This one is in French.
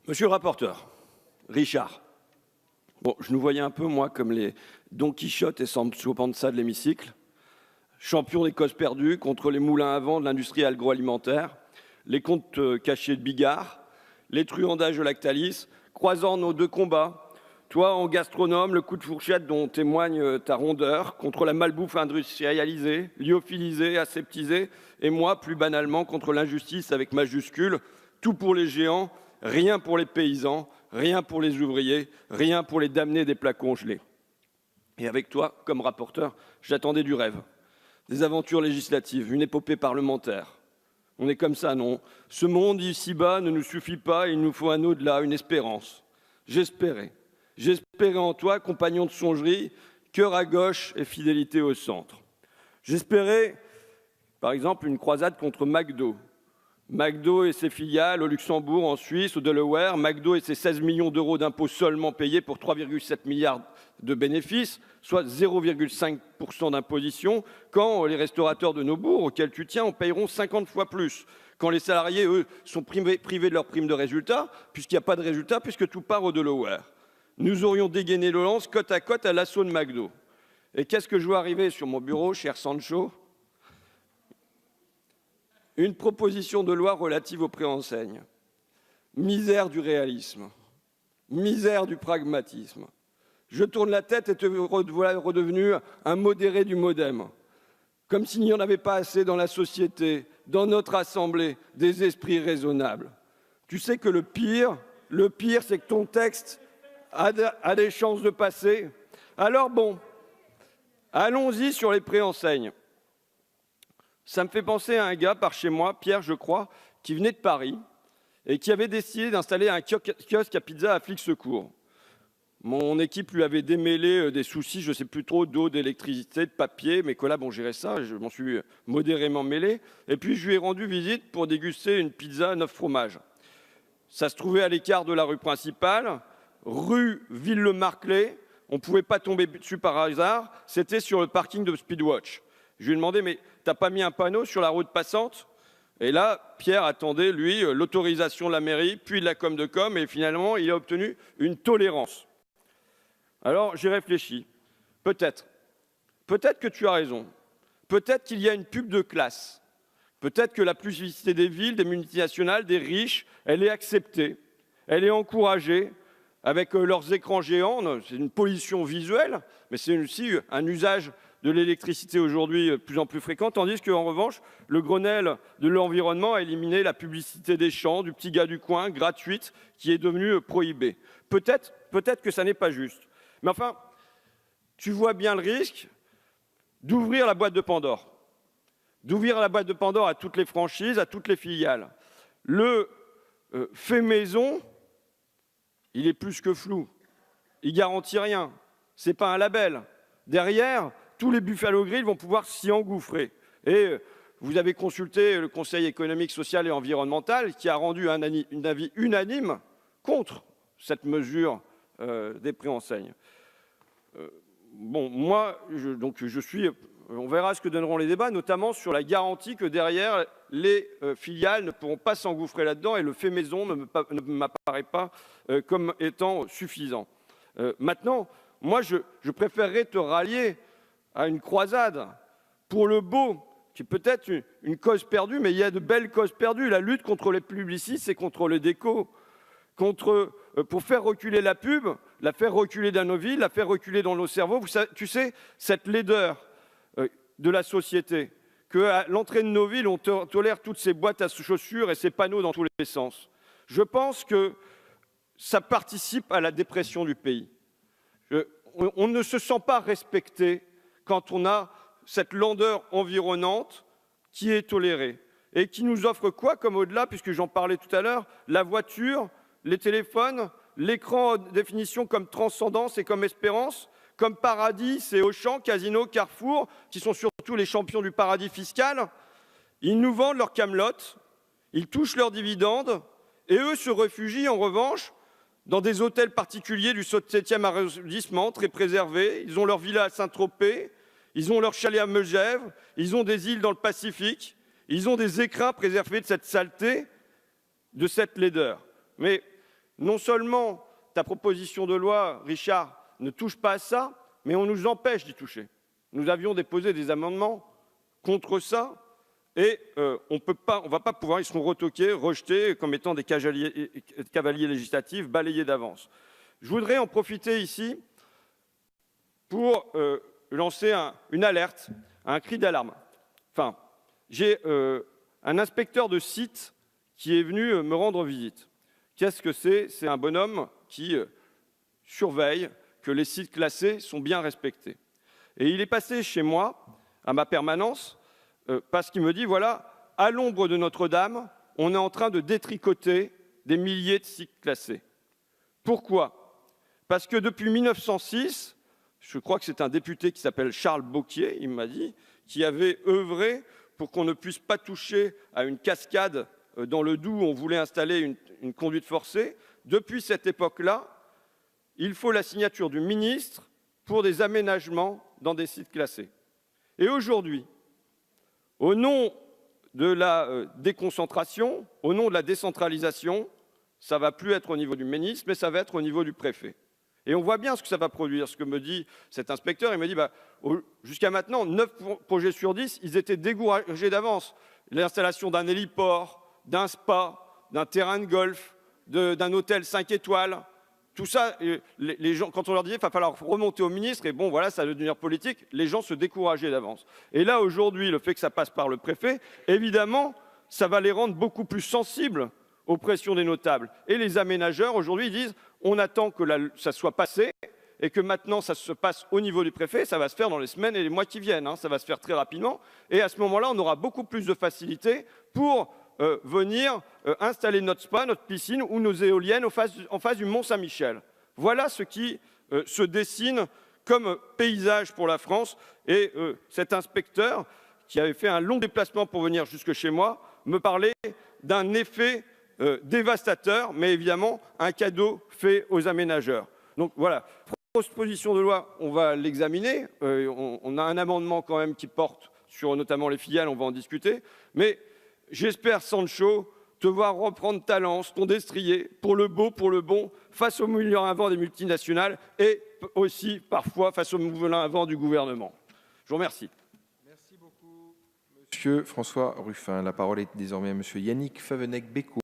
Monsieur le rapporteur, Richard, bon, je nous voyais un peu, moi, comme les Don Quichotte et Sancho Panza de l'hémicycle, champions des causes perdues contre les moulins à vent de l'industrie agroalimentaire, les comptes cachés de Bigard, les truandages de Lactalis, croisant nos deux combats. Toi, en gastronome, le coup de fourchette dont témoigne ta rondeur, contre la malbouffe industrialisée, lyophilisée, aseptisée, et moi, plus banalement, contre l'injustice avec majuscule, tout pour les géants, rien pour les paysans, rien pour les ouvriers, rien pour les damnés des plats congelés. Et avec toi, comme rapporteur, j'attendais du rêve, des aventures législatives, une épopée parlementaire. On est comme ça, non? Ce monde ici-bas ne nous suffit pas, il nous faut un au-delà, une espérance. J'espérais en toi, compagnon de songerie, cœur à gauche et fidélité au centre. J'espérais, par exemple, une croisade contre McDo. McDo et ses filiales au Luxembourg, en Suisse, au Delaware, McDo et ses 16 millions d'euros d'impôts seulement payés pour 3,7 milliards de bénéfices, soit 0,5% d'imposition, quand les restaurateurs de nos bourgs, auxquels tu tiens, en paieront 50 fois plus. Quand les salariés, eux, sont privés de leur prime de résultat, puisqu'il n'y a pas de résultat, puisque tout part au Delaware. Nous aurions dégainé le lance côte à côte à l'assaut de McDo. Et qu'est-ce que je vois arriver sur mon bureau, cher Sancho? Une proposition de loi relative aux préenseignes. Misère du réalisme, misère du pragmatisme. Je tourne la tête et te voilà redevenu un modéré du modem. Comme s'il n'y en avait pas assez dans la société, dans notre assemblée, des esprits raisonnables. Tu sais que le pire, c'est que ton texte a des chances de passer. Alors bon, allons-y sur les préenseignes. Ça me fait penser à un gars par chez moi, Pierre, je crois, qui venait de Paris et qui avait décidé d'installer un kiosque à pizza à Flixecourt. Mon équipe lui avait démêlé des soucis, je ne sais plus trop, d'eau, d'électricité, de papier. Mes collabs ont géré ça, je m'en suis modérément mêlé. Et puis, je lui ai rendu visite pour déguster une pizza 9 fromages. Ça se trouvait à l'écart de la rue principale, rue Ville-le-Marclay. On ne pouvait pas tomber dessus par hasard. C'était sur le parking de Speedwatch. Je lui ai demandé, mais t'as pas mis un panneau sur la route passante? Et là, Pierre attendait, lui, l'autorisation de la mairie, puis de la com de com, et finalement, il a obtenu une tolérance. Alors, j'ai réfléchi. Peut-être que tu as raison. Peut-être qu'il y a une pub de classe. Peut-être que la publicité des villes, des multinationales, des riches, elle est acceptée, elle est encouragée, avec leurs écrans géants. C'est une pollution visuelle, mais c'est aussi un usage de l'électricité aujourd'hui de plus en plus fréquent, tandis qu'en revanche, le Grenelle de l'environnement a éliminé la publicité des champs, du petit gars du coin, gratuite, qui est devenue prohibée. Peut-être que ça n'est pas juste. Mais enfin, tu vois bien le risque d'ouvrir la boîte de Pandore. D'ouvrir la boîte de Pandore à toutes les franchises, à toutes les filiales. Le fait maison, il est plus que flou. Il garantit rien. Ce n'est pas un label. Derrière, tous les Buffalo Grill vont pouvoir s'y engouffrer. Et vous avez consulté le Conseil économique, social et environnemental qui a rendu un avis unanime contre cette mesure des préenseignes. Bon, moi, on verra ce que donneront les débats, notamment sur la garantie que derrière, les filiales ne pourront pas s'engouffrer là-dedans et le fait maison ne m'apparaît pas comme étant suffisant. Maintenant, moi, je préférerais te rallier à une croisade pour le beau, qui est peut-être une cause perdue, mais il y a de belles causes perdues. La lutte contre les publicistes et contre le déco, pour faire reculer la pub, la faire reculer dans nos villes, la faire reculer dans nos cerveaux. Tu sais, cette laideur de la société, qu'à l'entrée de nos villes, on tolère toutes ces boîtes à chaussures et ces panneaux dans tous les sens. Je pense que ça participe à la dépression du pays. On ne se sent pas respecté quand on a cette lenteur environnante qui est tolérée et qui nous offre quoi comme au-delà, puisque j'en parlais tout à l'heure, la voiture, les téléphones, l'écran haute définition comme transcendance et comme espérance, comme paradis, c'est Auchan, Casino, Carrefour, qui sont surtout les champions du paradis fiscal. Ils nous vendent leurs camelotes, ils touchent leurs dividendes et eux se réfugient en revanche dans des hôtels particuliers du 7e arrondissement, très préservés. Ils ont leur villa à Saint-Tropez, ils ont leur chalet à Megève, ils ont des îles dans le Pacifique, ils ont des écrins préservés de cette saleté, de cette laideur. Mais non seulement ta proposition de loi, Richard, ne touche pas à ça, mais on nous empêche d'y toucher. Nous avions déposé des amendements contre ça, et on ne va pas pouvoir, ils seront retoqués, rejetés comme étant des cavaliers législatifs, balayés d'avance. Je voudrais en profiter ici pour lancer une alerte, un cri d'alarme. Enfin, j'ai un inspecteur de site qui est venu me rendre visite. Qu'est-ce que c'est? C'est un bonhomme qui surveille que les sites classés sont bien respectés. Et il est passé chez moi, à ma permanence, parce qu'il me dit, voilà, à l'ombre de Notre-Dame, on est en train de détricoter des milliers de sites classés. Pourquoi? Parce que depuis 1906, je crois que c'est un député qui s'appelle Charles Bocquier, il m'a dit, qui avait œuvré pour qu'on ne puisse pas toucher à une cascade dans le Doubs où on voulait installer une conduite forcée. Depuis cette époque-là, il faut la signature du ministre pour des aménagements dans des sites classés. Et aujourd'hui, au nom de la déconcentration, au nom de la décentralisation, ça ne va plus être au niveau du ministre, mais ça va être au niveau du préfet. Et on voit bien ce que ça va produire. Ce que me dit cet inspecteur, il me dit, jusqu'à maintenant, 9 projets sur 10, ils étaient découragés d'avance. L'installation d'un héliport, d'un spa, d'un terrain de golf, d'un hôtel 5 étoiles, tout ça, les gens, quand on leur disait qu'il va falloir remonter au ministre, et bon, voilà, ça va devenir politique, les gens se décourageaient d'avance. Et là, aujourd'hui, le fait que ça passe par le préfet, évidemment, ça va les rendre beaucoup plus sensibles aux pressions des notables. Et les aménageurs, aujourd'hui, ils disent, on attend que ça soit passé, et que maintenant, ça se passe au niveau du préfet, ça va se faire dans les semaines et les mois qui viennent, hein, ça va se faire très rapidement. Et à ce moment-là, on aura beaucoup plus de facilité pour venir installer notre spa, notre piscine ou nos éoliennes en face du Mont-Saint-Michel. Voilà ce qui se dessine comme paysage pour la France. Et cet inspecteur, qui avait fait un long déplacement pour venir jusque chez moi, me parlait d'un effet dévastateur, mais évidemment un cadeau fait aux aménageurs. Donc voilà, proposition de loi, on va l'examiner. On a un amendement quand même qui porte sur notamment les filiales, on va en discuter. Mais j'espère, Sancho, te voir reprendre ta lance, ton destrier, pour le beau, pour le bon, face au moulin à vent des multinationales et aussi, parfois, face au moulin à vent du gouvernement. Je vous remercie. Merci beaucoup, Monsieur François Ruffin. La parole est désormais à Monsieur Yannick Favennec-Becco.